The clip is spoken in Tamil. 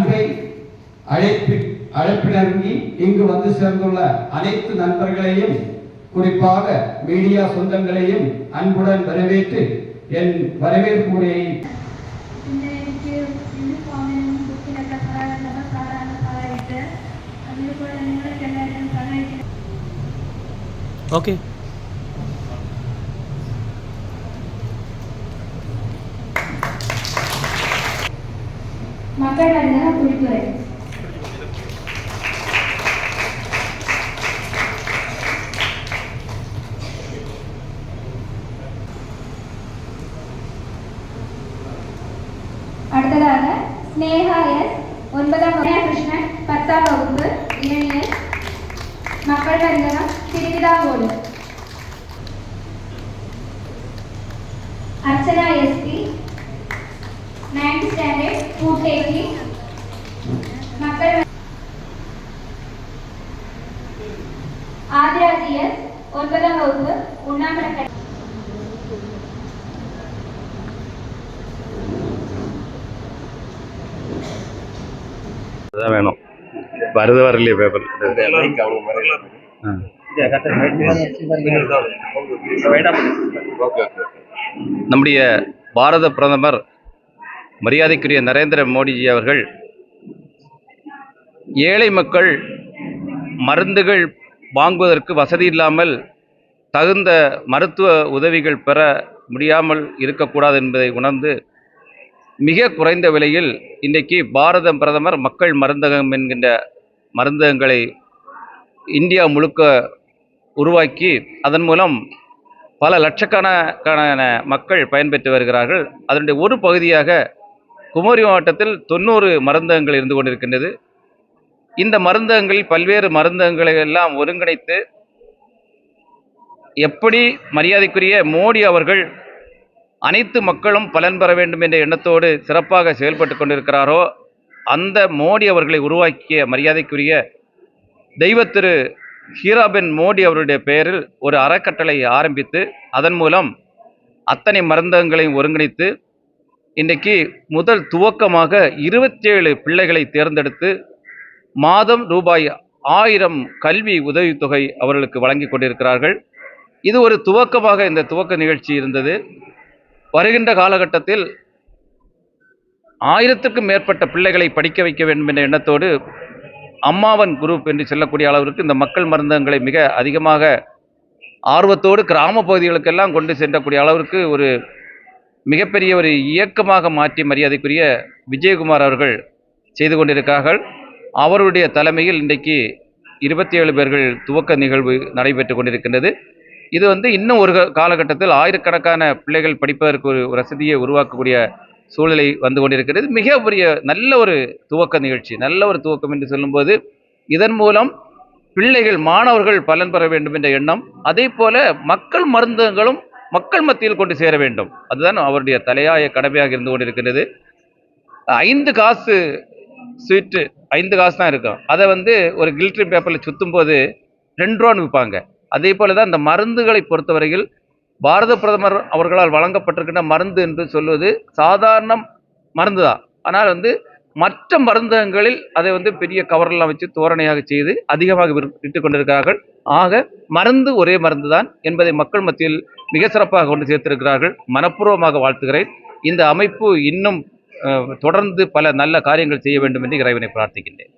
அன்பை அழைப்பினங்கி இங்கு வந்து சேர்ந்துள்ள அனைத்து நண்பர்களையும் குறிப்பாக மீடியா சொந்தங்களையும் அன்புடன் வரவேற்று என் வரவேற்பு உரையை ஓகே. மக்கள் அதிகார குறிப்புரை. அடுத்ததாக ஸ்னேகா எஸ் 9ஆம் கிருஷ்ணன் 10ஆம் வகுப்பு இளைஞர் மக்கள் அதிகாரம் Thiruvithamcode. Archana S P 9th standard food taking மக்கள். ஆதிராஜி எஸ் 9ஆம் வகுப்பு உண்ணாமலை. அதான் வேணும். வருது வரலையே பேப்பர். நம்முடைய பாரத பிரதமர் மரியாதைக்குரிய நரேந்திர மோடிஜி அவர்கள் ஏழை மக்கள் மருந்துகள் வாங்குவதற்கு வசதி இல்லாமல் தகுந்த மருத்துவ உதவிகள் பெற முடியாமல் இருக்கக்கூடாது என்பதை உணர்ந்து மிக குறைந்த விலையில் இன்றைக்கு பாரத பிரதமர் மக்கள் மருந்தகம் என்கின்ற மருந்தகங்களை இந்தியா முழுக்க உருவாக்கி அதன் மூலம் பல லட்சக்கணக்கான மக்கள் பயன்பெற்று வருகிறார்கள். அதனுடைய ஒரு பகுதியாக குமரி மாவட்டத்தில் 90 மருந்தகங்கள் இருந்து கொண்டிருக்கின்றது. இந்த மருந்தகங்களில் பல்வேறு மருந்தகங்களை எல்லாம் ஒருங்கிணைத்து எப்படி மரியாதைக்குரிய மோடி அவர்கள் அனைத்து மக்களும் பலன் பெற வேண்டும் என்ற எண்ணத்தோடு சிறப்பாக செயல்பட்டு கொண்டிருக்கிறாரோ அந்த மோடி அவர்களை உருவாக்கிய மரியாதைக்குரிய தெய்வ திரு ஹீராபென் மோடி அவருடைய பெயரில் ஒரு அறக்கட்டளை ஆரம்பித்து அதன் மூலம் அத்தனை மருந்தகங்களையும் ஒருங்கிணைத்து இன்றைக்கு முதல் துவக்கமாக 27 பிள்ளைகளை தேர்ந்தெடுத்து மாதம் ரூபாய் 1000 கல்வி உதவித்தொகை அவர்களுக்கு வழங்கி கொண்டிருக்கிறார்கள். இது ஒரு துவக்கமாக இந்த துவக்க நிகழ்ச்சி இருந்தது. வருகின்ற காலகட்டத்தில் 1000க்கும் மேற்பட்ட பிள்ளைகளை படிக்க வைக்க வேண்டும் என்ற எண்ணத்தோடு அம்மாவன் குரூப் என்று சொல்லக்கூடிய அளவிற்கு இந்த மக்கள் மருந்தகங்களை மிக அதிகமாக ஆர்வத்தோடு கிராம பகுதிகளுக்கெல்லாம் கொண்டு சென்றக்கூடிய அளவிற்கு ஒரு மிகப்பெரிய ஒரு இயக்கமாக மாற்றி மரியாதைக்குரிய விஜயகுமார் அவர்கள் செய்து கொண்டிருக்கிறார்கள். அவருடைய தலைமையில் இன்றைக்கு 27 பேர்கள் துவக்க நிகழ்வு நடைபெற்று கொண்டிருக்கின்றது. இது இன்னும் ஒரு காலகட்டத்தில் ஆயிரக்கணக்கான பிள்ளைகள் படிப்பதற்கு ஒரு வசதியை உருவாக்கக்கூடிய சூழ்நிலை வந்து கொண்டிருக்கிறது. மிக பெரிய நல்ல ஒரு துவக்க நிகழ்ச்சி, நல்ல ஒரு துவக்கம் என்று சொல்லும்போது இதன் மூலம் பிள்ளைகள் மாணவர்கள் பலன் பெற வேண்டும் என்ற எண்ணம், அதே போல மக்கள் மருந்தகங்களும் மக்கள் மத்தியில் கொண்டு சேர வேண்டும், அதுதான் அவருடைய தலையாய கடமையாக இருந்து கொண்டிருக்கிறது. 5 காசு ஸ்வீட்டு 5 காசு தான் இருக்கும். அதை ஒரு கில்ட்ரி பேப்பரில் சுற்றும் போது 2 ரூபான்னு விற்பாங்க. அதே போல தான் இந்த மருந்துகளை பொறுத்தவரையில் பாரத பிரதமர் அவர்களால் வழங்கப்பட்டிருக்கின்ற மருந்து என்று சொல்வது சாதாரண மருந்து தான். ஆனால் மற்ற மருந்தகங்களில் அதை பெரிய கவரெல்லாம் வச்சு தோரணையாக செய்து அதிகமாக விட்டு கொண்டிருக்கிறார்கள். ஆக மருந்து ஒரே மருந்து தான் என்பதை மக்கள் மத்தியில் மிக சிறப்பாக கொண்டு சேர்த்திருக்கிறார்கள். மனப்பூர்வமாக வாழ்த்துகிறேன். இந்த அமைப்பு இன்னும் தொடர்ந்து பல நல்ல காரியங்கள் செய்ய வேண்டும் என்று இறைவனை பிரார்த்திக்கின்றேன்.